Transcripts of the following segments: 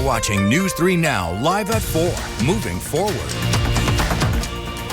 You're watching News 3 Now, live at 4, moving forward.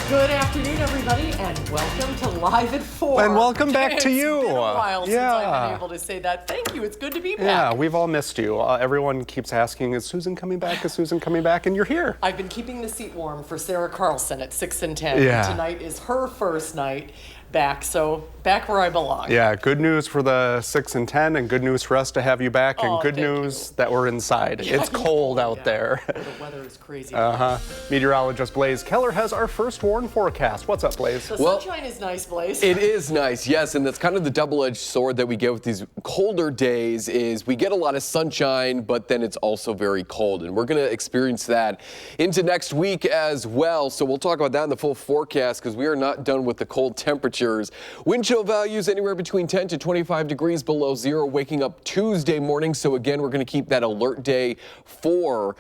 Good afternoon, everybody, and welcome to Live at 4. And welcome back to you. It's been a while since I've been able to say that. Thank you. It's good to be back. Yeah, we've all missed you. Everyone keeps asking, is Susan coming back? Is Susan coming back? And you're here. I've been keeping the seat warm for Sarah Carlson at 6 and 10. Yeah. Tonight is her first night back, so back where I belong. Yeah, good news for the 6 and 10, and good news for us to have you back, and good news that we're inside. Yeah, it's cold out there. The weather is crazy. Meteorologist Blaze Keller has our first warm forecast. What's up, Blaze? The sunshine is nice, Blaze. It is nice, yes, and that's kind of the double-edged sword that we get with these colder days is we get a lot of sunshine, but then it's also very cold, and we're going to experience that into next week as well. So we'll talk about that in the full forecast because we are not done with the cold temperatures. Wind chill values anywhere between 10 to 25 degrees below zero waking up Tuesday morning. So again, we're going to keep that alert day for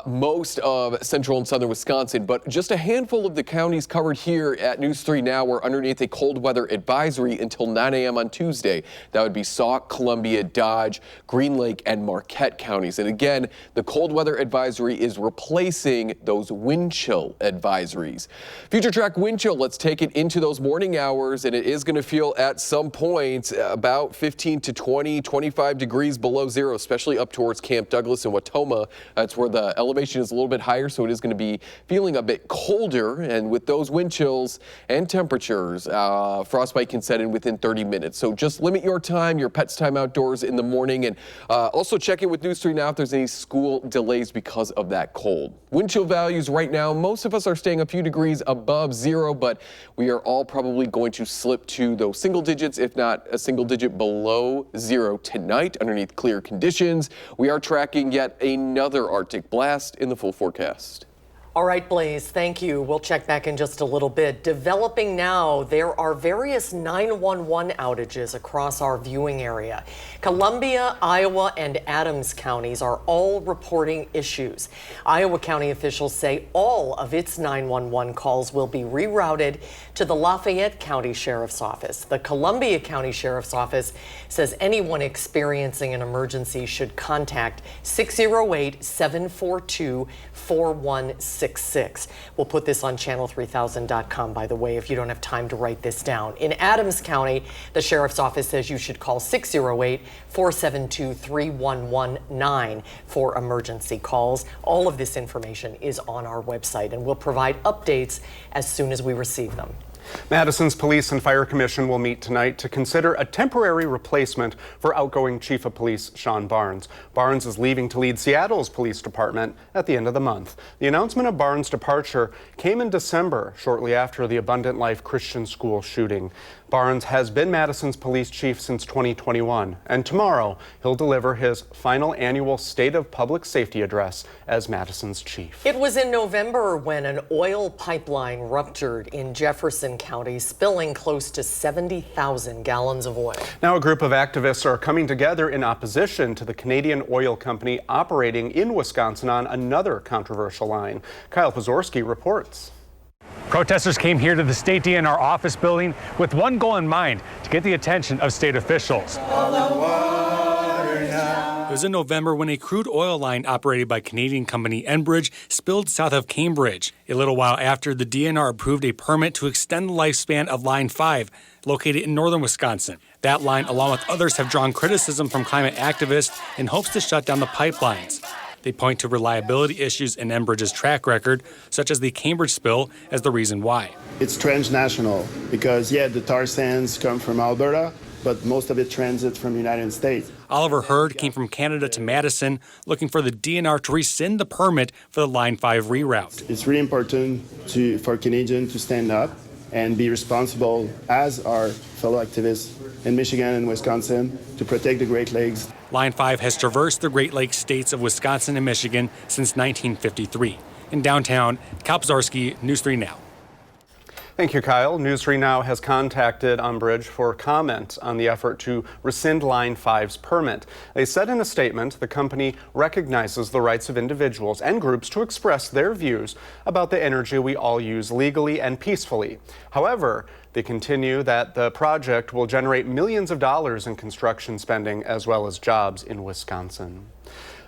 most of central and southern Wisconsin, but just a handful of the counties covered here at News 3 Now were underneath a cold weather advisory until 9 a.m. on Tuesday. That would be Sauk, Columbia, Dodge, Green Lake, and Marquette counties. And again, the cold weather advisory is replacing those wind chill advisories. Future track wind chill, let's take it into those morning hours, and it is going to feel at some points about 15 to 20, 25 degrees below zero, especially up towards Camp Douglas and Watoma. That's where the elevation is a little bit higher, so it is going to be feeling a bit colder. And with those wind chills and temperatures, frostbite can set in within 30 minutes. So just limit your time, your pet's time outdoors in the morning, and also check in with News 3 Now if there's any school delays because of that cold. Wind chill values right now, most of us are staying a few degrees above zero, but we are all probably going to slip to those single digits, if not a single digit below zero tonight underneath clear conditions. We are tracking yet another Arctic blast in the full forecast. All right, Blaze, thank you. We'll check back in just a little bit. Developing now, there are various 911 outages across our viewing area. Columbia, Iowa, and Adams counties are all reporting issues. Iowa County officials say all of its 911 calls will be rerouted to the Lafayette County Sheriff's Office. The Columbia County Sheriff's Office says anyone experiencing an emergency should contact 608-742-4166. We'll put this on channel3000.com, by the way, if you don't have time to write this down. In Adams County, the Sheriff's Office says you should call 608-472-3119 for emergency calls. All of this information is on our website, and we'll provide updates as soon as we receive them. Madison's Police and Fire Commission will meet tonight to consider a temporary replacement for outgoing Chief of Police Sean Barnes. Barnes is leaving to lead Seattle's police department at the end of the month. The announcement of Barnes' departure came in December, shortly after the Abundant Life Christian School shooting. Barnes has been Madison's police chief since 2021, and tomorrow he'll deliver his final annual State of Public Safety address as Madison's chief. It was in November when an oil pipeline ruptured in Jefferson County, spilling close to 70,000 gallons of oil. Now a group of activists are coming together in opposition to the Canadian oil company operating in Wisconsin on another controversial line. Kyle Pozorski reports. Protesters came here to the state DNR office building with one goal in mind: to get the attention of state officials. It was in November when a crude oil line operated by Canadian company Enbridge spilled south of Cambridge. A little while after, the DNR approved a permit to extend the lifespan of Line 5, located in northern Wisconsin. That line, along with others, have drawn criticism from climate activists in hopes to shut down the pipelines. They point to reliability issues in Enbridge's track record, such as the Cambridge spill, as the reason why. It's transnational because, the tar sands come from Alberta, but most of it transits from the United States. Oliver Hurd came from Canada to Madison, looking for the DNR to rescind the permit for the Line 5 reroute. It's really important for Canadians to stand up and be responsible, as our fellow activists in Michigan and Wisconsin, to protect the Great Lakes. Line 5 has traversed the Great Lakes states of Wisconsin and Michigan since 1953. In downtown, Kyle Pozorski, News 3 Now. Thank you, Kyle. News 3 Now has contacted Enbridge for comment on the effort to rescind Line 5's permit. They said in a statement the company recognizes the rights of individuals and groups to express their views about the energy we all use legally and peacefully. However, they continue that the project will generate millions of dollars in construction spending as well as jobs in Wisconsin.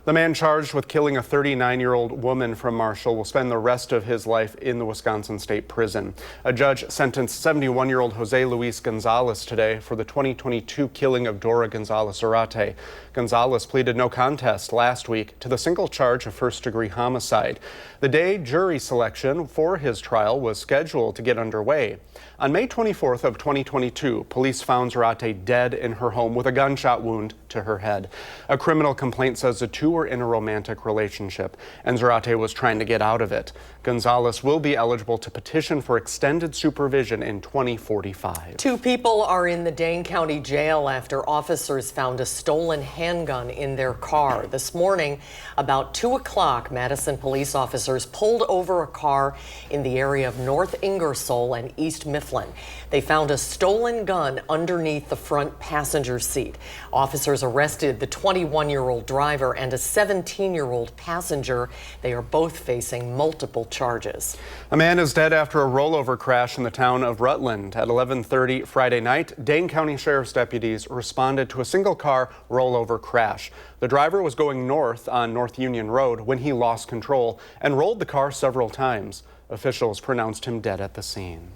The man charged with killing a 39-year-old woman from Marshall will spend the rest of his life in the Wisconsin State Prison. A judge sentenced 71-year-old Jose Luis Gonzalez today for the 2022 killing of Dora Gonzalez-Zarate. Gonzalez pleaded no contest last week to the single charge of first-degree homicide. The day jury selection for his trial was scheduled to get underway. On May 24th of 2022, police found Zarate dead in her home with a gunshot wound to her head. A criminal complaint says the two were in a romantic relationship, and Zarate was trying to get out of it. Gonzalez will be eligible to petition for extended supervision in 2045. 2 people are in the Dane County Jail after officers found a stolen handgun in their car. This morning, about 2 o'clock, Madison police officers pulled over a car in the area of North Ingersoll and East Mifflin. They found a stolen gun underneath the front passenger seat. Officers arrested the 21-year-old driver and a 17-year-old passenger. They are both facing multiple charges. A man is dead after a rollover crash in the town of Rutland. At 11:30 Friday night, Dane County Sheriff's deputies responded to a single-car rollover crash. The driver was going north on North Union Road when he lost control and rolled the car several times. Officials pronounced him dead at the scene.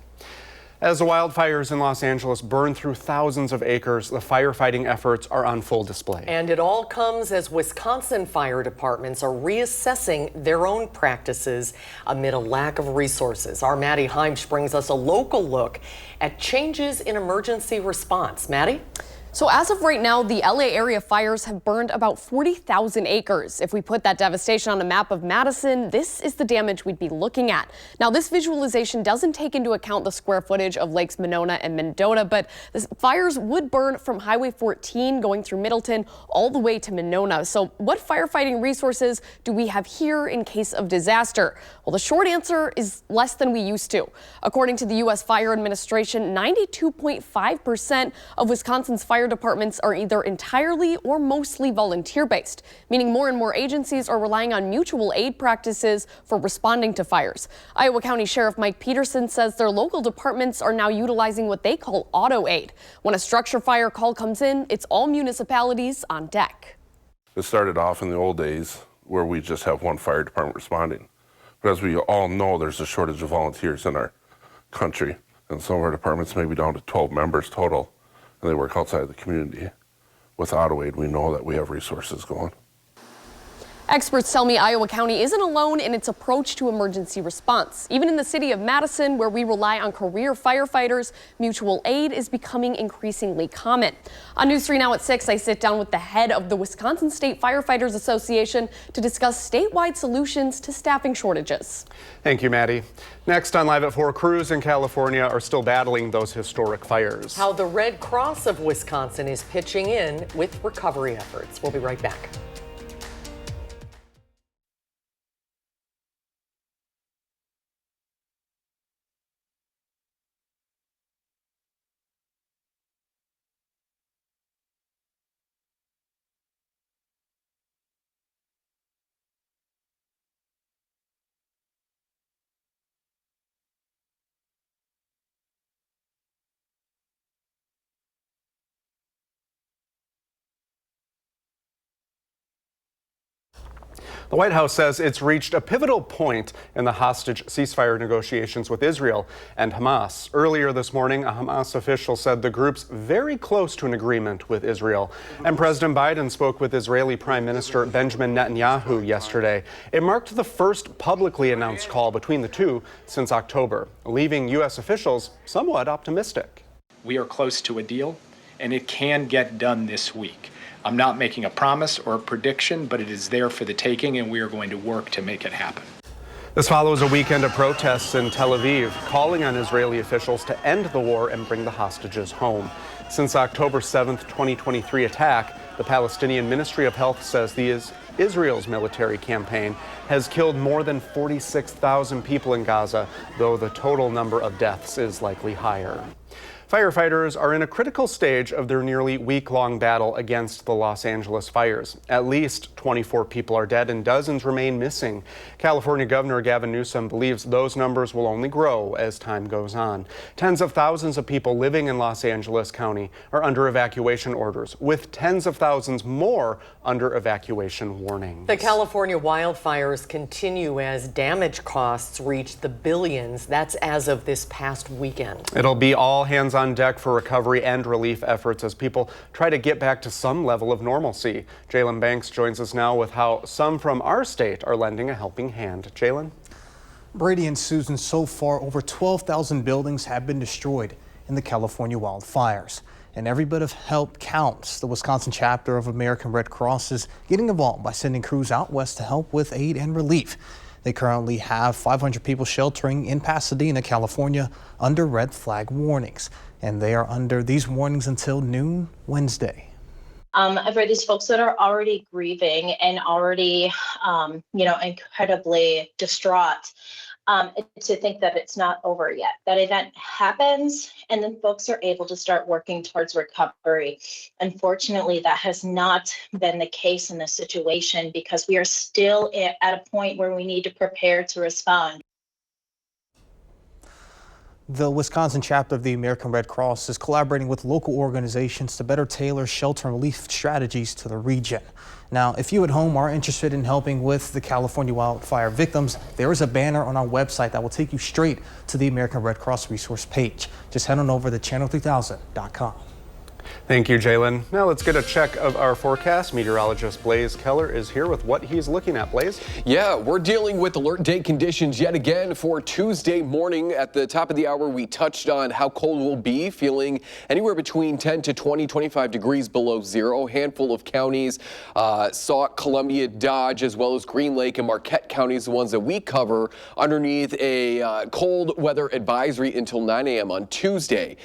As the wildfires in Los Angeles burn through thousands of acres, the firefighting efforts are on full display. And it all comes as Wisconsin fire departments are reassessing their own practices amid a lack of resources. Our Maddie Heimsch brings us a local look at changes in emergency response. Maddie? So as of right now, the LA area fires have burned about 40,000 acres. If we put that devastation on a map of Madison, this is the damage we'd be looking at. Now, this visualization doesn't take into account the square footage of Lakes Monona and Mendota, but the fires would burn from Highway 14 going through Middleton all the way to Monona. So what firefighting resources do we have here in case of disaster? Well, the short answer is less than we used to. According to the U.S. Fire Administration, 92.5% of Wisconsin's fire departments are either entirely or mostly volunteer-based, meaning more and more agencies are relying on mutual aid practices for responding to fires. Iowa County Sheriff Mike Peterson says their local departments are now utilizing what they call auto aid. When a structure fire call comes in, it's all municipalities on deck. It started off in the old days where we just have one fire department responding. But as we all know, there's a shortage of volunteers in our country, and some of our departments may be down to 12 members total. And they work outside of the community. With auto aid, we know that we have resources going. Experts tell me Iowa County isn't alone in its approach to emergency response. Even in the city of Madison, where we rely on career firefighters, mutual aid is becoming increasingly common. On News 3 now at 6, I sit down with the head of the Wisconsin State Firefighters Association to discuss statewide solutions to staffing shortages. Thank you, Maddie. Next on Live at 4, crews in California are still battling those historic fires. How the Red Cross of Wisconsin is pitching in with recovery efforts. We'll be right back. The White House says it's reached a pivotal point in the hostage ceasefire negotiations with Israel and Hamas. Earlier this morning, a Hamas official said the group's very close to an agreement with Israel. And President Biden spoke with Israeli Prime Minister Benjamin Netanyahu yesterday. It marked the first publicly announced call between the two since October, leaving U.S. officials somewhat optimistic. We are close to a deal, and it can get done this week. I'm not making a promise or a prediction, but it is there for the taking, and we are going to work to make it happen. This follows a weekend of protests in Tel Aviv, calling on Israeli officials to end the war and bring the hostages home. Since October 7th, 2023 attack, the Palestinian Ministry of Health says Israel's military campaign has killed more than 46,000 people in Gaza, though the total number of deaths is likely higher. Firefighters are in a critical stage of their nearly week-long battle against the Los Angeles fires. At least 24 people are dead and dozens remain missing. California Governor Gavin Newsom believes those numbers will only grow as time goes on. Tens of thousands of people living in Los Angeles County are under evacuation orders, with tens of thousands more under evacuation warnings. The California wildfires continue as damage costs reach the billions. That's as of this past weekend. It'll be all hands on deck for recovery and relief efforts as people try to get back to some level of normalcy. Jalen Banks joins us now with how some from our state are lending a helping hand. Jalen? Brady and Susan, so far over 12,000 buildings have been destroyed in the California wildfires. And every bit of help counts. The Wisconsin chapter of American Red Cross is getting involved by sending crews out west to help with aid and relief. They currently have 500 people sheltering in Pasadena, California, under red flag warnings. And they are under these warnings until noon Wednesday. For these folks that are already grieving and already, incredibly distraught, to think that it's not over yet. That event happens and then folks are able to start working towards recovery. Unfortunately, that has not been the case in this situation because we are still at a point where we need to prepare to respond. The Wisconsin chapter of the American Red Cross is collaborating with local organizations to better tailor shelter and relief strategies to the region. Now, if you at home are interested in helping with the California wildfire victims, there is a banner on our website that will take you straight to the American Red Cross resource page. Just head on over to channel3000.com. Thank you, Jalen. Now let's get a check of our forecast. Meteorologist Blaze Keller is here with what he's looking at. Blaze? Yeah, we're dealing with alert day conditions yet again for Tuesday morning. At the top of the hour, we touched on how cold we'll be, feeling anywhere between 10 to 20, 25 degrees below zero. A handful of counties, Sauk, Columbia, Dodge, as well as Green Lake and Marquette counties, the ones that we cover, underneath a cold weather advisory until 9 a.m. on Tuesday.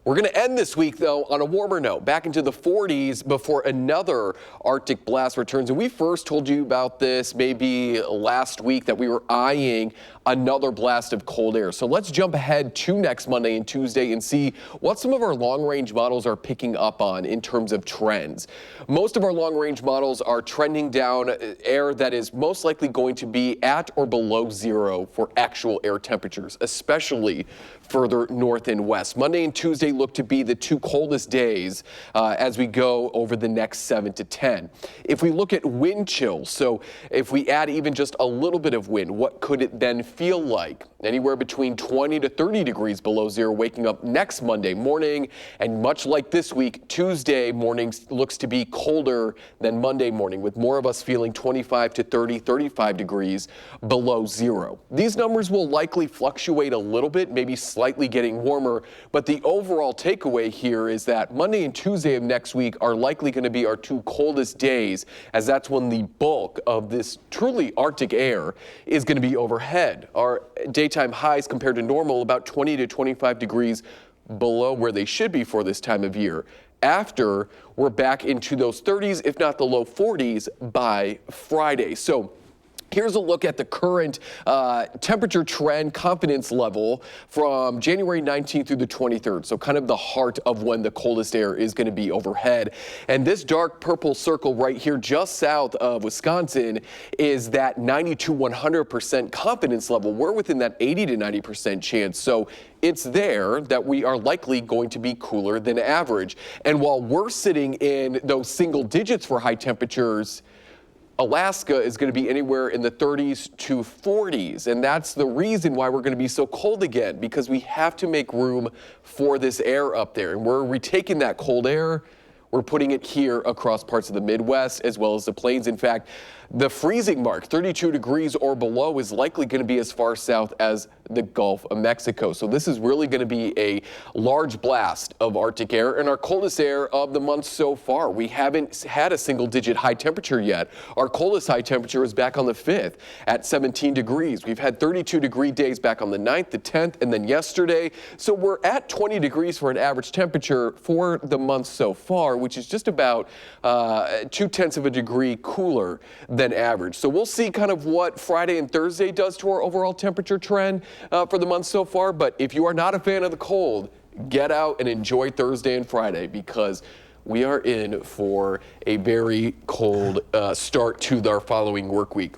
We're going to end this week, though, on a warmer note, back into the 40s before another Arctic blast returns. And we first told you about this maybe last week that we were eyeing another blast of cold air. So let's jump ahead to next Monday and Tuesday and see what some of our long-range models are picking up on in terms of trends. Most of our long-range models are trending down air that is most likely going to be at or below zero for actual air temperatures, especially further north and west. Monday and Tuesday look to be the two coldest days as we go over the next 7 to 10. If we look at wind chills, so if we add even just a little bit of wind, what could it then feel like? Anywhere between 20 to 30 degrees below zero waking up next Monday morning. And much like this week, Tuesday morning looks to be colder than Monday morning, with more of us feeling 25 to 30, 35 degrees below zero. These numbers will likely fluctuate a little bit, maybe slightly getting warmer, but the overall takeaway here is that Monday and Tuesday of next week are likely going to be our two coldest days, as that's when the bulk of this truly Arctic air is going to be overhead. Our daytime highs compared to normal about 20 to 25 degrees below where they should be for this time of year. After, we're back into those 30s, if not the low 40s by Friday. So here's a look at the current temperature trend confidence level from January 19th through the 23rd. So kind of the heart of when the coldest air is going to be overhead. And this dark purple circle right here just south of Wisconsin is that 90 to 100% confidence level. We're within that 80 to 90% chance. So it's there that we are likely going to be cooler than average. And while we're sitting in those single digits for high temperatures, Alaska is going to be anywhere in the 30s to 40s, and that's the reason why we're going to be so cold again, because we have to make room for this air up there, and we're retaking that cold air. We're putting it here across parts of the Midwest as well as the plains. In fact, the freezing mark, 32 degrees or below, is likely going to be as far south as the Gulf of Mexico. So this is really going to be a large blast of Arctic air and our coldest air of the month so far. We haven't had a single-digit high temperature yet. Our coldest high temperature is back on the 5th at 17 degrees. We've had 32-degree days back on the 9th, the 10th, and then yesterday. So we're at 20 degrees for an average temperature for the month so far, which is just about 0.2 of a degree cooler than average. So we'll see kind of what Friday and Thursday does to our overall temperature trend for the month so far. But if you are not a fan of the cold, get out and enjoy Thursday and Friday, because we are in for a very cold start to our following work week.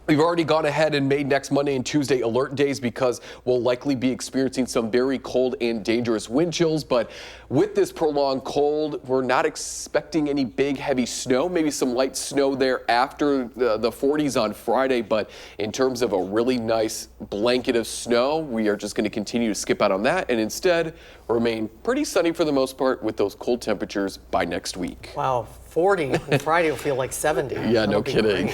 We've already gone ahead and made next Monday and Tuesday alert days because we'll likely be experiencing some very cold and dangerous wind chills. But with this prolonged cold, we're not expecting any big heavy snow, maybe some light snow there after the 40s on Friday. But in terms of a really nice blanket of snow, we are just going to continue to skip out on that and instead remain pretty sunny for the most part with those cold temperatures by next week. Wow. 40, and Friday will feel like 70. Yeah, no kidding.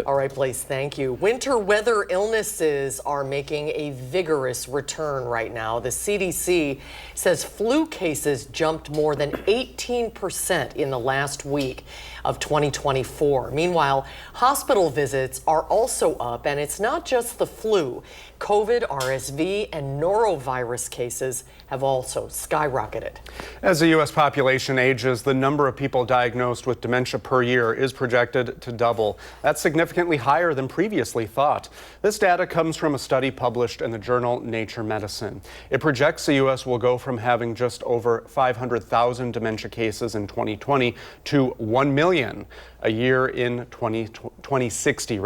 All right, Blaze, thank you. Winter weather illnesses are making a vigorous return right now. The CDC says flu cases jumped more than 18% in the last week of 2024. Meanwhile, hospital visits are also up, and it's not just the flu. COVID, RSV, and norovirus cases have also skyrocketed. As the U.S. population ages, the number of people diagnosed with dementia per year is projected to double. That's significantly higher than previously thought. This data comes from a study published in the journal Nature Medicine. It projects the U.S. will go from having just over 500,000 dementia cases in 2020 to 1 million a year in 2060.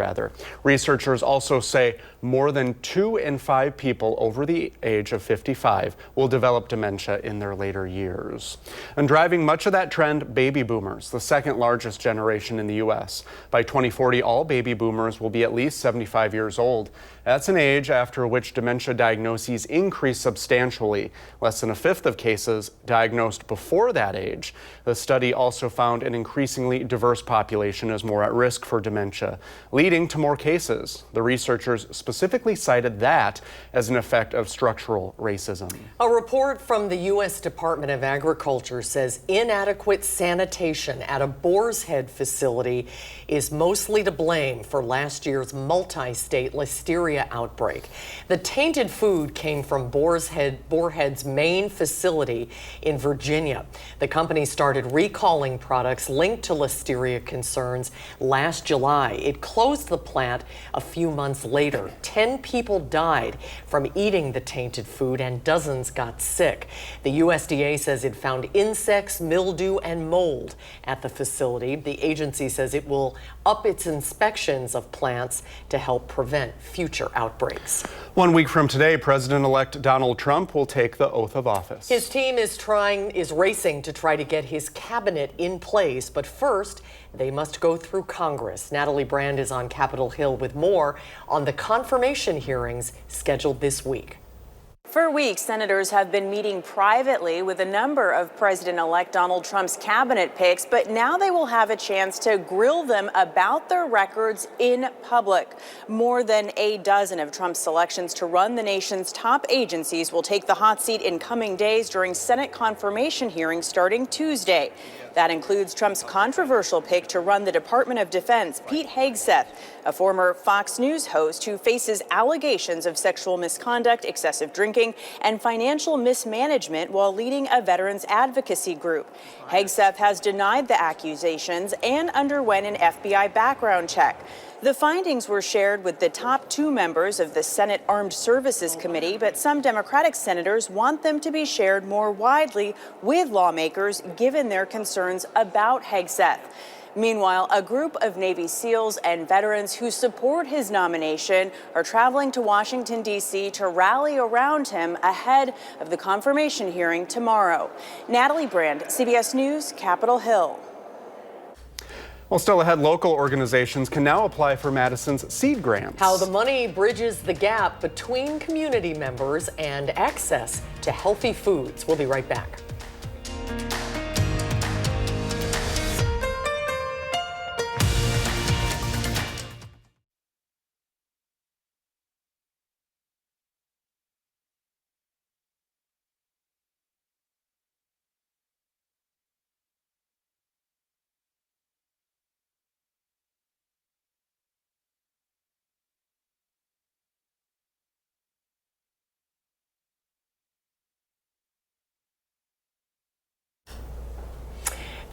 Researchers also say more than 2 in 5 people over the age of 55 will develop dementia in their later years. And driving much of that trend, baby boomers, the second largest generation in the U.S. By 2040, all baby boomers will be at least 75 years old. That's an age after which dementia diagnoses increase substantially. Less than a fifth of cases diagnosed before that age. The study also found an increasingly diverse population is more at risk for dementia, leading to more cases. The researchers specifically cited that as an effect of structural racism. A report from the U.S. Department of Agriculture says inadequate sanitation at a Boar's Head facility is mostly to blame for last year's multi-state listeria outbreak. The tainted food came from Boar's Head's main facility in Virginia. The company started recalling products linked to listeria concerns last July. It closed the plant a few months later. 10 people died from eating the tainted food and dozens got sick. The USDA says it found insects, mildew, and mold at the facility. The agency says it will up its inspections of plants to help prevent future outbreaks. 1 week from today, President-elect Donald Trump will take the oath of office. His team is racing to try to get his cabinet in place, but first they must go through Congress. Natalie Brand is on Capitol Hill with more on the confirmation hearings scheduled this week. For weeks, senators have been meeting privately with a number of President-elect Donald Trump's cabinet picks, but now they will have a chance to grill them about their records in public. More than a dozen of Trump's selections to run the nation's top agencies will take the hot seat in coming days during Senate confirmation hearings starting Tuesday. That includes Trump's controversial pick to run the Department of Defense, Pete Hegseth, a former Fox News host who faces allegations of sexual misconduct, excessive drinking, and financial mismanagement while leading a veterans advocacy group. Hegseth has denied the accusations and underwent an FBI background check. The findings were shared with the top 2 members of the Senate Armed Services Committee, but some Democratic senators want them to be shared more widely with lawmakers given their concerns about Hegseth. Meanwhile, a group of Navy SEALs and veterans who support his nomination are traveling to Washington, D.C. to rally around him ahead of the confirmation hearing tomorrow. Natalie Brand, CBS News, Capitol Hill. Well, still ahead, local organizations can now apply for Madison's seed grants. How the money bridges the gap between community members and access to healthy foods. We'll be right back.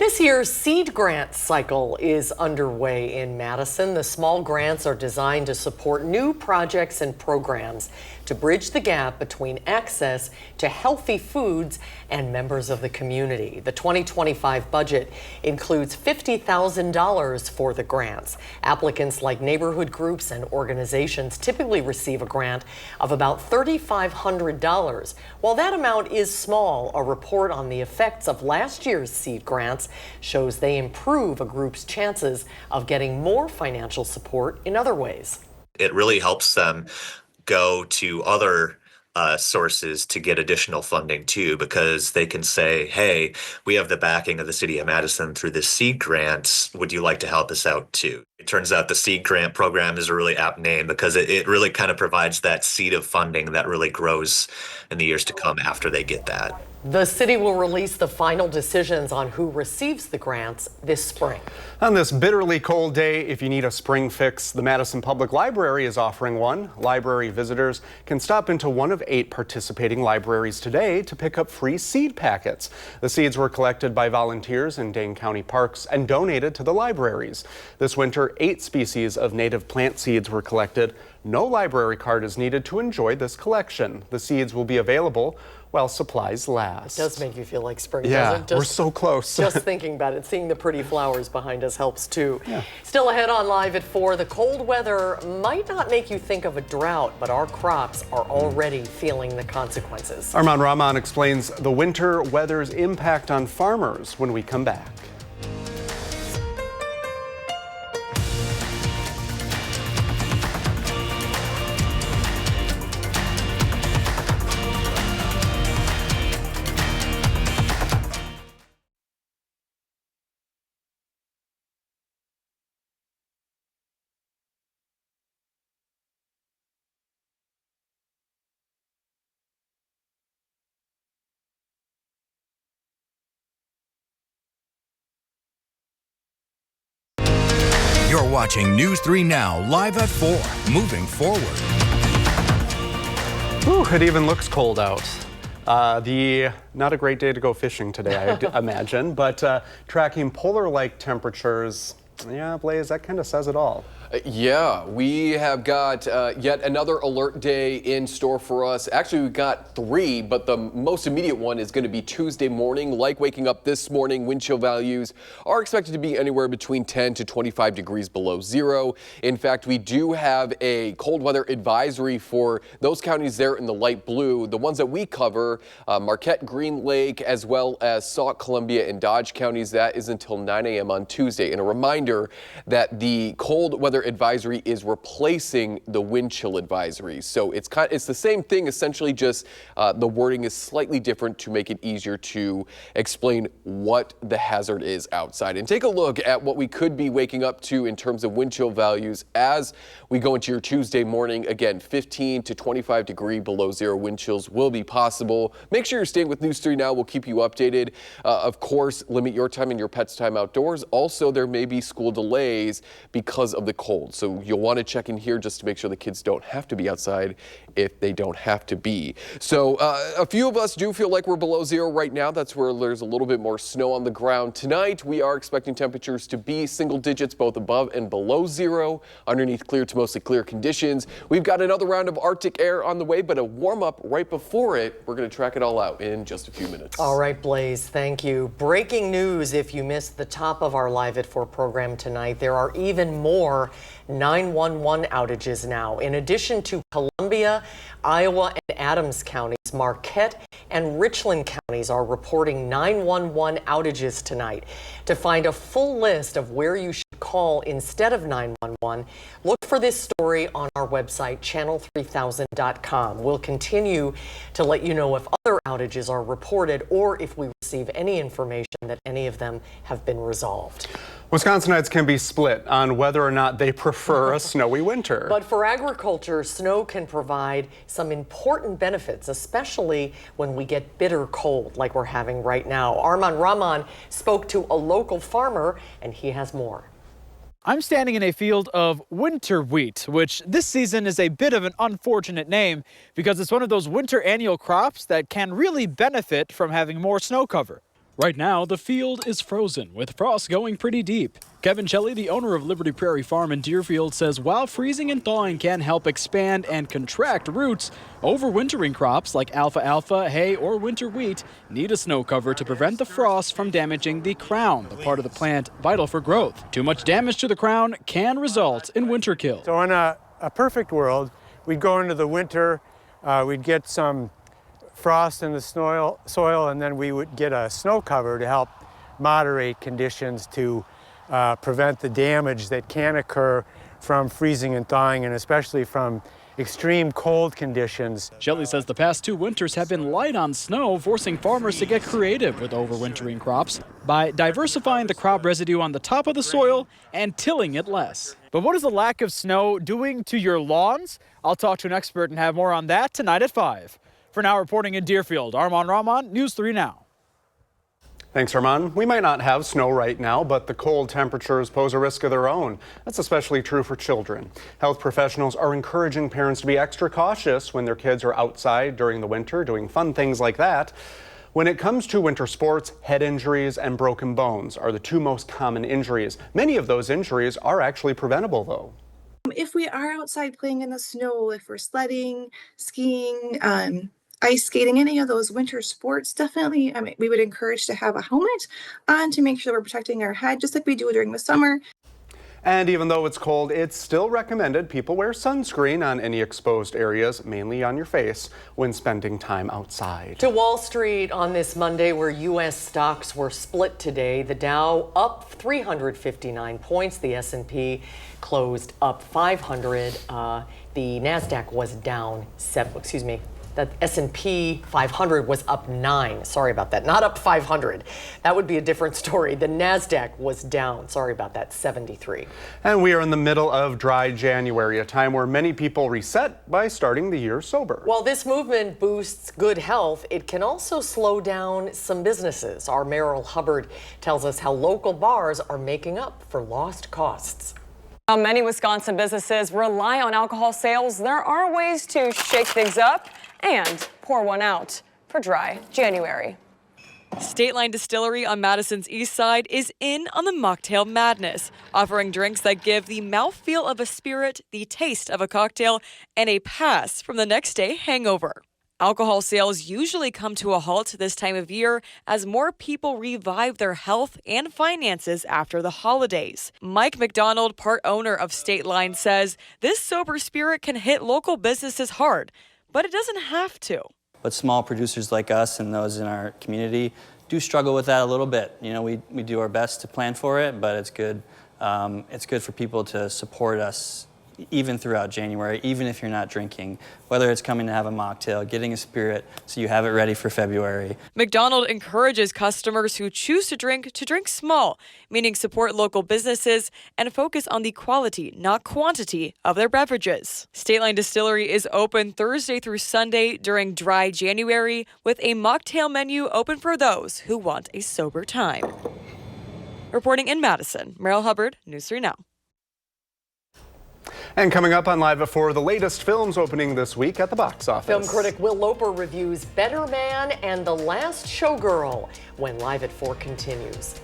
This year's seed grant cycle is underway in Madison. The small grants are designed to support new projects and programs to bridge the gap between access to healthy foods and members of the community. The 2025 budget includes $50,000 for the grants. Applicants like neighborhood groups and organizations typically receive a grant of about $3,500. While that amount is small, a report on the effects of last year's seed grants shows they improve a group's chances of getting more financial support in other ways. It really helps them go to other sources to get additional funding too, because they can say, hey, we have the backing of the city of Madison through this seed grant. Would you like to help us out too? It turns out the seed grant program is a really apt name because it really kind of provides that seed of funding that really grows in the years to come after they get that. The city will release the final decisions on who receives the grants this spring. On this bitterly cold day, if you need a spring fix, the Madison Public Library is offering one. Library visitors can stop into one of 8 participating libraries today to pick up free seed packets. The seeds were collected by volunteers in Dane County parks and donated to the libraries. This winter, 8 species of native plant seeds were collected. No library card is needed to enjoy this collection. The seeds will be available while supplies last. It does make you feel like spring, yeah, doesn't it? We're so close. Just thinking about it, seeing the pretty flowers behind us helps too. Yeah. Still ahead on Live at 4, the cold weather might not make you think of a drought, but our crops are already feeling the consequences. Armand Rahman explains the winter weather's impact on farmers when we come back. You're watching News 3 Now, live at 4, moving forward. Ooh, it even looks cold out. Not a great day to go fishing today, I imagine, but tracking polar-like temperatures, yeah, Blaze, that kind of says it all. Yeah, we have got yet another alert day in store for us. Actually, we've got 3, but the most immediate one is going to be Tuesday morning. Like waking up this morning, wind chill values are expected to be anywhere between 10 to 25 degrees below zero. In fact, we do have a cold weather advisory for those counties there in the light blue. The ones that we cover, Marquette, Green Lake, as well as Sauk, Columbia, and Dodge counties. That is until 9 a.m. on Tuesday. And a reminder that the cold weather advisory is replacing the wind chill advisory. So it's the same thing, essentially, just the wording is slightly different to make it easier to explain what the hazard is outside. And take a look at what we could be waking up to in terms of wind chill values as we go into your Tuesday morning. Again, 15 to 25 degree below zero wind chills will be possible. Make sure you're staying with News 3 Now. We'll keep you updated. Of course, limit your time and your pet's time outdoors. Also, there may be school delays because of the cold. So you'll want to check in here just to make sure the kids don't have to be outside if they don't have to be. So a few of us do feel like we're below zero right now. That's where there's a little bit more snow on the ground. Tonight, we are expecting temperatures to be single digits, both above and below zero, underneath clear to mostly clear conditions. We've got another round of Arctic air on the way, but a warm up right before it. We're going to track it all out in just a few minutes. All right, Blaze, thank you. Breaking news, if you missed the top of our Live at 4 program tonight, there are even more 911 outages now. In addition to Columbia, Iowa, and Adams counties, Marquette and Richland counties are reporting 911 outages tonight. To find a full list of where you should call instead of 911, look for this story on our website, channel3000.com. We'll continue to let you know if other outages are reported or if we receive any information that any of them have been resolved. Wisconsinites can be split on whether or not they prefer a snowy winter. But for agriculture, snow can provide some important benefits, especially when we get bitter cold like we're having right now. Armand Rahman spoke to a local farmer, and he has more. I'm standing in a field of winter wheat, which this season is a bit of an unfortunate name because it's one of those winter annual crops that can really benefit from having more snow cover. Right now, the field is frozen, with frost going pretty deep. Kevin Shelley, the owner of Liberty Prairie Farm in Deerfield, says while freezing and thawing can help expand and contract roots, overwintering crops like alfalfa, hay, or winter wheat need a snow cover to prevent the frost from damaging the crown, the part of the plant vital for growth. Too much damage to the crown can result in winter kill. So in a perfect world, we'd go into the winter, we'd get some frost in the soil, and then we would get a snow cover to help moderate conditions to prevent the damage that can occur from freezing and thawing, and especially from extreme cold conditions. Shelley says the past 2 winters have been light on snow, forcing farmers to get creative with overwintering crops by diversifying the crop residue on the top of the soil and tilling it less. But what is the lack of snow doing to your lawns? I'll talk to an expert and have more on that tonight at 5. For now, reporting in Deerfield, Armand Rahman, News 3 Now. Thanks, Armand. We might not have snow right now, but the cold temperatures pose a risk of their own. That's especially true for children. Health professionals are encouraging parents to be extra cautious when their kids are outside during the winter doing fun things like that. When it comes to winter sports, head injuries and broken bones are the 2 most common injuries. Many of those injuries are actually preventable, though. If we are outside playing in the snow, if we're sledding, skiing, ice skating, any of those winter sports, definitely we would encourage to have a helmet on to make sure we're protecting our head, just like we do during the summer. And even though it's cold, it's still recommended people wear sunscreen on any exposed areas, mainly on your face, when spending time outside. To Wall Street on this Monday, where U.S. stocks were split today. The Dow up 359 points. The S&P closed up 500. The NASDAQ was down 7. The S&P 500 was up 9. Sorry about that. Not up 500. That would be a different story. The NASDAQ was down. Sorry about that. 73. And we are in the middle of dry January, a time where many people reset by starting the year sober. While this movement boosts good health, it can also slow down some businesses. Our Merrill Hubbard tells us how local bars are making up for lost costs. While many Wisconsin businesses rely on alcohol sales, there are ways to shake things up and pour one out for dry January. State Line Distillery on Madison's east side is in on the mocktail madness, offering drinks that give the mouthfeel of a spirit, the taste of a cocktail, and a pass from the next day hangover. Alcohol sales usually come to a halt this time of year as more people revive their health and finances after the holidays. Mike McDonald, part owner of State Line, says this sober spirit can hit local businesses hard, but it doesn't have to. But small producers like us and those in our community do struggle with that a little bit. You know, we do our best to plan for it, but it's good. It's good for people to support us even throughout January, even if you're not drinking, whether it's coming to have a mocktail, getting a spirit so you have it ready for February. McDonald encourages customers who choose to drink small, meaning support local businesses and focus on the quality, not quantity, of their beverages. State Line Distillery is open Thursday through Sunday during dry January with a mocktail menu open for those who want a sober time. Reporting in Madison, Merrill Hubbard, News 3 Now. And coming up on Live at 4, the latest films opening this week at the box office. Film critic Will Loper reviews Better Man and The Last Showgirl when Live at 4 continues.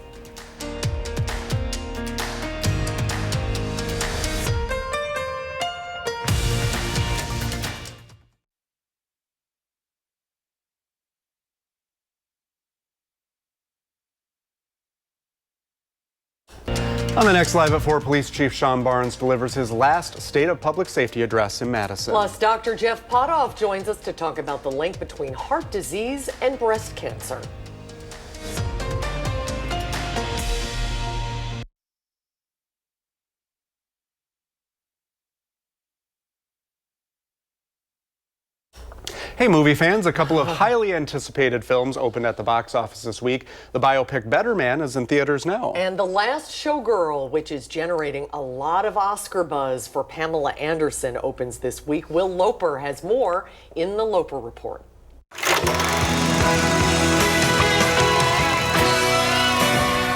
On the next Live at 4, Police Chief Sean Barnes delivers his last State of Public Safety address in Madison. Plus, Dr. Jeff Potoff joins us to talk about the link between heart disease and breast cancer. Hey movie fans, a couple of highly anticipated films opened at the box office this week. The biopic Better Man is in theaters now. And The Last Showgirl, which is generating a lot of Oscar buzz for Pamela Anderson, opens this week. Will Loper has more in the Loper Report.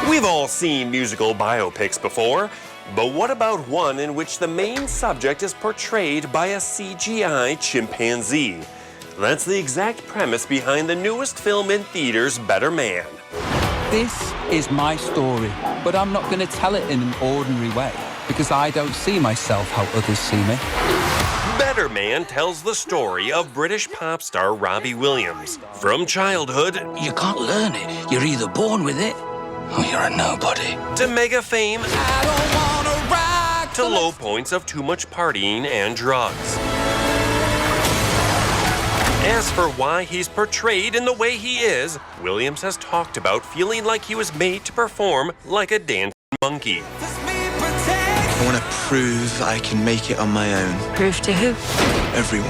We've all seen musical biopics before, but what about one in which the main subject is portrayed by a CGI chimpanzee? That's the exact premise behind the newest film in theaters, Better Man. This is my story, but I'm not going to tell it in an ordinary way because I don't see myself how others see me. Better Man tells the story of British pop star Robbie Williams. From childhood, You can't learn it. You're either born with it or you're a nobody. to mega fame, to low points of too much partying and drugs. As for why he's portrayed in the way he is, Williams has talked about feeling like he was made to perform like a dancing monkey. I want to prove I can make it on my own. Prove to who? Everyone.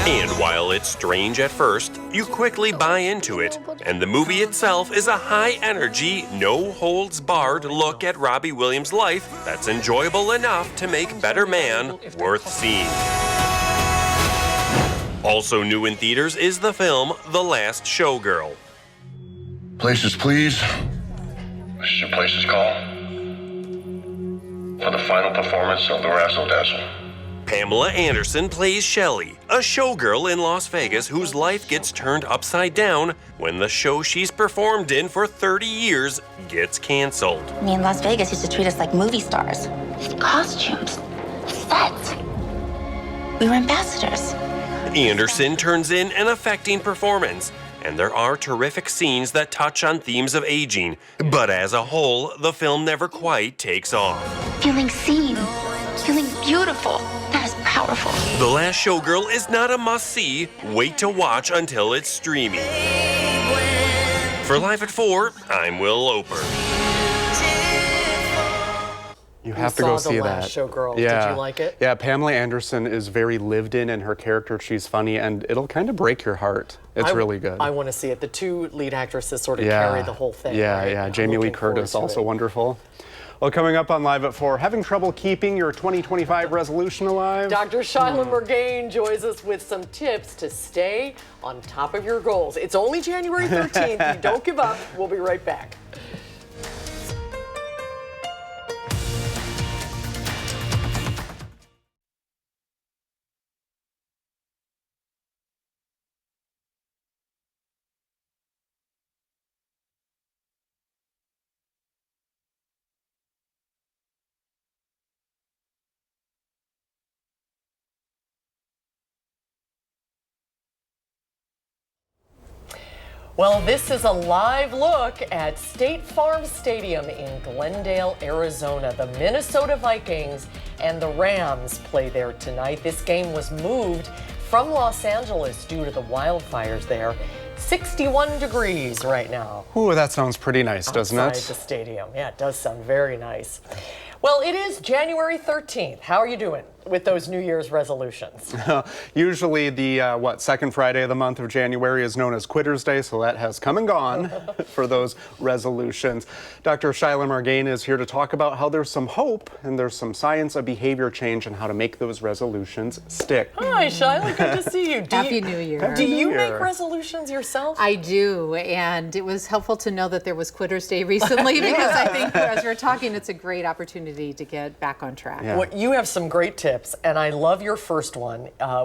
And while it's strange at first, you quickly buy into it. And the movie itself is a high-energy, no-holds-barred look at Robbie Williams' life that's enjoyable enough to make Better Man worth seeing. Also new in theaters is the film The Last Showgirl. Places, please. This is your place's call for the final performance of the Razzle Dazzle. Pamela Anderson plays Shelley, a showgirl in Las Vegas whose life gets turned upside down when the show she's performed in for 30 years gets canceled. Me in Las Vegas used to treat us like movie stars. Costumes, sets. We were ambassadors. Anderson turns in an affecting performance, and there are terrific scenes that touch on themes of aging. But as a whole, the film never quite takes off. Feeling seen, feeling beautiful. That is powerful. The Last Showgirl is not a must-see. Wait to watch until it's streaming. For Live at 4, I'm Will Oper. You have to go see The that. Last Showgirl. Yeah. Did you like it? Yeah, Pamela Anderson is very lived in her character. She's funny, and it'll kind of break your heart. It's really good. I want to see it. The two lead actresses sort of carry the whole thing. Yeah, right? yeah. I'm Jamie Lee looking forward Curtis, to also it. wonderful. Well, coming up on Live at 4, having trouble keeping your 2025 resolution alive? Dr. Shyla Murgain joins us with some tips to stay on top of your goals. It's only January 13th. You don't give up. We'll be right back. Well, this is a live look at State Farm Stadium in Glendale, Arizona. The Minnesota Vikings and the Rams play there tonight. This game was moved from Los Angeles due to the wildfires there. 61 degrees right now. Ooh, that sounds pretty nice, doesn't it? Outside the stadium. Yeah, it does sound very nice. Well, it is January 13th. How are you doing with those New Year's resolutions? Usually the, second Friday of the month of January is known as Quitter's Day, so that has come and gone for those resolutions. Dr. Shyla Murgain is here to talk about how there's some hope and there's some science of behavior change and how to make those resolutions stick. Hi, Shyla. Good to see you. Happy New Year. Do you make resolutions yourself? I do, and it was helpful to know that there was Quitter's Day recently because I think as we're talking, it's a great opportunity to get back on track. Yeah. Well, you have some great tips, and I love your first one,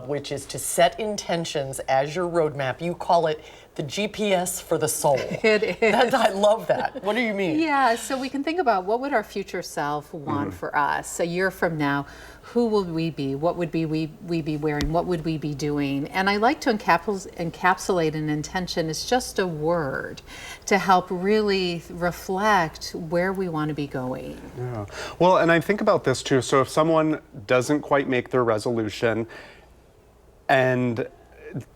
which is to set intentions as your roadmap. You call it the GPS for the soul. It is. I love that. What do you mean? Yeah, so we can think about what would our future self want for us a year from now. Who will we be? What would we be wearing? What would we be doing? And I like to encapsulate an intention as just a word to help really reflect where we want to be going. Yeah. Well, and I think about this too. So if someone doesn't quite make their resolution, and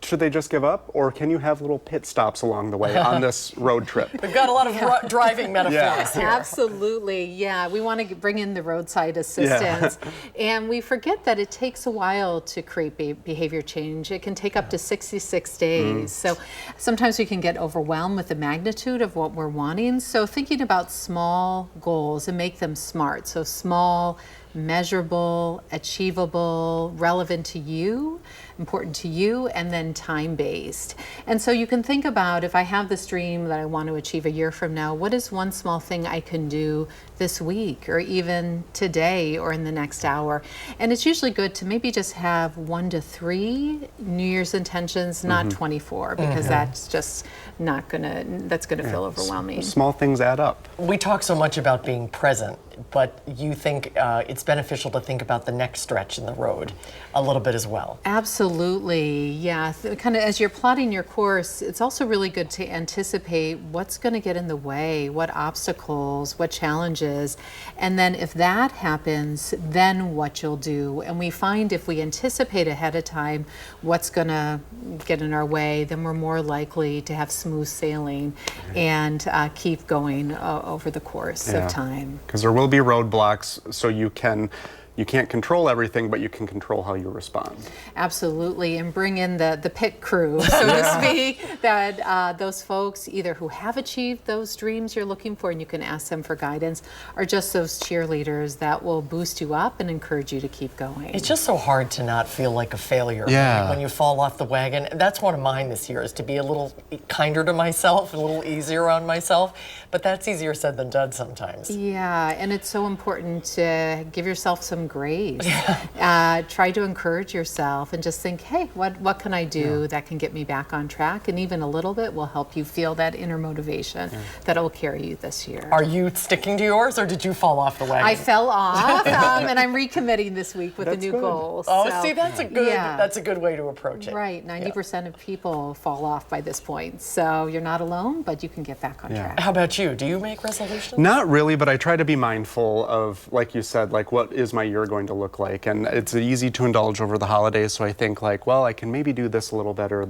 should they just give up, or can you have little pit stops along the way on this road trip? We've got a lot of driving metaphors here. Absolutely, yeah. We want to bring in the roadside assistance. And we forget that it takes a while to create behavior change. It can take up to 66 days. So sometimes we can get overwhelmed with the magnitude of what we're wanting. So thinking about small goals and make them SMART. So small, measurable, achievable, relevant to you, important to you, and then time-based. And so you can think about, if I have this dream that I want to achieve a year from now, what is one small thing I can do this week or even today or in the next hour? And it's usually good to maybe just have 1 to 3 New Year's intentions, not 24, because that's just not gonna, that's gonna feel overwhelming. Small things add up. We talk so much about being present, but you think it's beneficial to think about the next stretch in the road a little bit as well. Absolutely, yeah. Kind of as you're plotting your course, it's also really good to anticipate what's going to get in the way, what obstacles, what challenges, and then if that happens, then what you'll do. And we find if we anticipate ahead of time what's going to get in our way, then we're more likely to have smooth sailing and keep going over the course of time. Because there will be roadblocks, so you can't control everything, but you can control how you respond. Absolutely, and bring in the pit crew, so to speak, that those folks either who have achieved those dreams you're looking for and you can ask them for guidance, or just those cheerleaders that will boost you up and encourage you to keep going. It's just so hard to not feel like a failure when you fall off the wagon. That's one of mine this year, is to be a little kinder to myself, a little easier on myself, but that's easier said than done sometimes. Yeah, and it's so important to give yourself some grace. Try to encourage yourself and just think, hey, what can I do that can get me back on track? And even a little bit will help you feel that inner motivation that will carry you this year. Are you sticking to yours, or did you fall off the wagon? I fell off, and I'm recommitting this week with a new goal. Oh, so, see, that's a good way to approach it. Right, 90% of people fall off by this point, so you're not alone, but you can get back on track. How about you? Do you make resolutions? Not really, but I try to be mindful of, like you said, like what is my year going to look like? And it's easy to indulge over the holidays, so I think like, well, I can maybe do this a little better,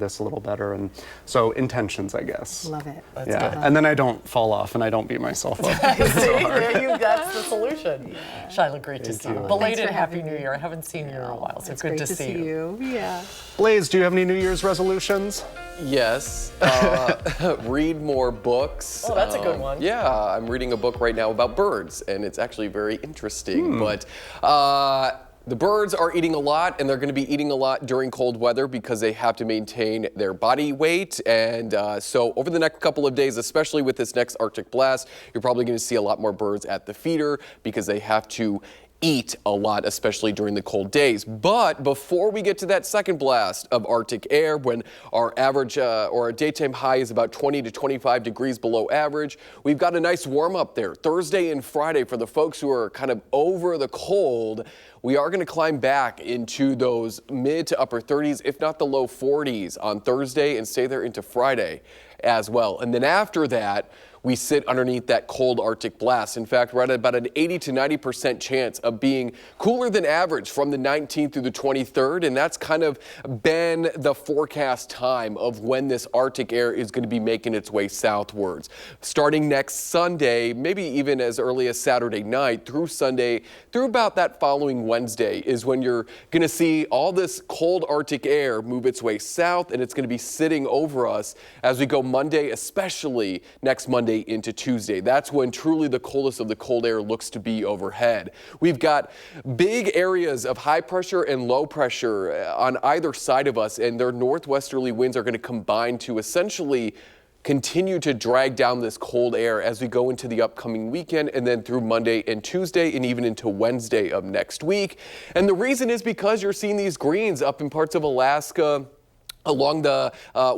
and so intentions, I guess. Love it. That's good. And then I don't fall off and I don't beat myself up. That's the solution. Shyla, great to see you. Belated Happy New Year. I haven't seen you in a while, so it's good to see you. Yeah. Blaze, do you have any New Year's resolutions? Yes. Read more books. Oh, that's a good one. Yeah, I'm reading a book right now about birds, and it's actually very interesting. But the birds are eating a lot, and they're going to be eating a lot during cold weather because they have to maintain their body weight. And so over the next couple of days, especially with this next Arctic blast, you're probably going to see a lot more birds at the feeder because they have to eat a lot, especially during the cold days. But before we get to that second blast of Arctic air, when our average or our daytime high is about 20 to 25 degrees below average, we've got a nice warm up there. Thursday and Friday, for the folks who are kind of over the cold, we are going to climb back into those mid to upper 30s, if not the low 40s on Thursday, and stay there into Friday as well. And then after that, we sit underneath that cold Arctic blast. In fact, we're at about an 80 to 90% chance of being cooler than average from the 19th through the 23rd, and that's kind of been the forecast time of when this Arctic air is going to be making its way southwards. Starting next Sunday, maybe even as early as Saturday night through Sunday, through about that following Wednesday is when you're going to see all this cold Arctic air move its way south, and it's going to be sitting over us as we go Monday, especially next Monday into Tuesday. That's when truly the coldest of the cold air looks to be overhead. We've got big areas of high pressure and low pressure on either side of us, and their northwesterly winds are going to combine to essentially continue to drag down this cold air as we go into the upcoming weekend, and then through Monday and Tuesday and even into Wednesday of next week. And the reason is because you're seeing these greens up in parts of Alaska, along the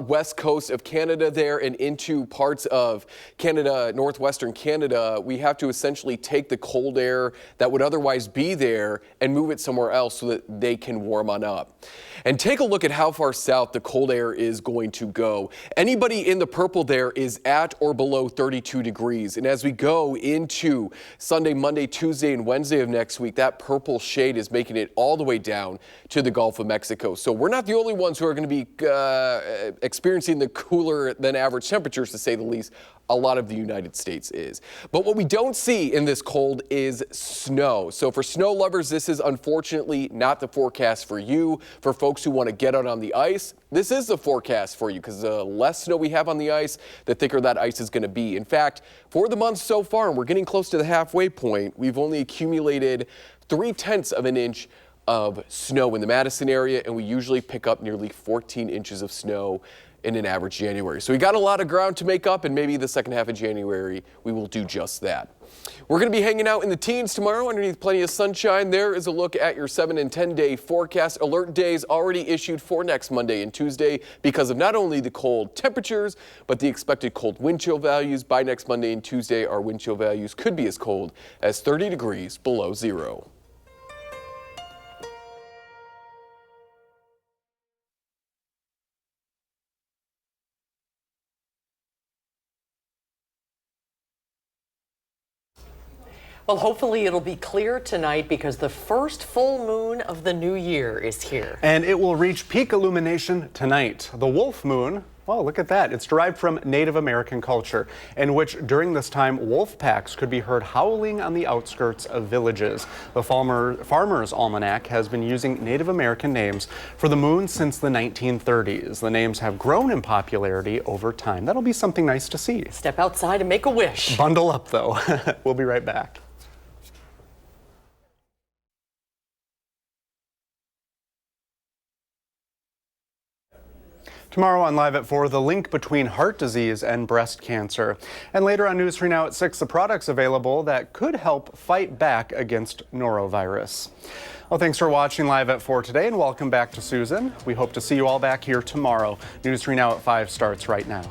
west coast of Canada there, and into parts of Canada, northwestern Canada. We have to essentially take the cold air that would otherwise be there and move it somewhere else so that they can warm on up. And take a look at how far south the cold air is going to go. Anybody in the purple there is at or below 32 degrees. And as we go into Sunday, Monday, Tuesday, and Wednesday of next week, that purple shade is making it all the way down to the Gulf of Mexico. So we're not the only ones who are going to be experiencing the cooler than average temperatures, to say the least. A lot of the United States is. But what we don't see in this cold is snow. So for snow lovers, this is unfortunately not the forecast for you. For folks who want to get out on the ice, this is the forecast for you, because the less snow we have on the ice, the thicker that ice is going to be. In fact, for the month so far, and we're getting close to the halfway point, we've only accumulated 0.3 of an inch of snow in the Madison area, and we usually pick up nearly 14 inches of snow in an average January. So we got a lot of ground to make up, and maybe the second half of January we will do just that. We're going to be hanging out in the teens tomorrow underneath plenty of sunshine. There is a look at your 7 and 10 day forecast. Alert days already issued for next Monday and Tuesday because of not only the cold temperatures, but the expected cold wind chill values. By next Monday and Tuesday, our wind chill values could be as cold as 30 degrees below zero. Well, hopefully it'll be clear tonight because the first full moon of the new year is here. And it will reach peak illumination tonight. The wolf moon, well, look at that. It's derived from Native American culture, in which during this time, wolf packs could be heard howling on the outskirts of villages. The Farmer's Almanac has been using Native American names for the moon since the 1930s. The names have grown in popularity over time. That'll be something nice to see. Step outside and make a wish. Bundle up, though. We'll be right back. Tomorrow on Live at 4, the link between heart disease and breast cancer. And later on News 3 Now at 6, the products available that could help fight back against norovirus. Well, thanks for watching Live at 4 today, and welcome back to Susan. We hope to see you all back here tomorrow. News 3 Now at 5 starts right now.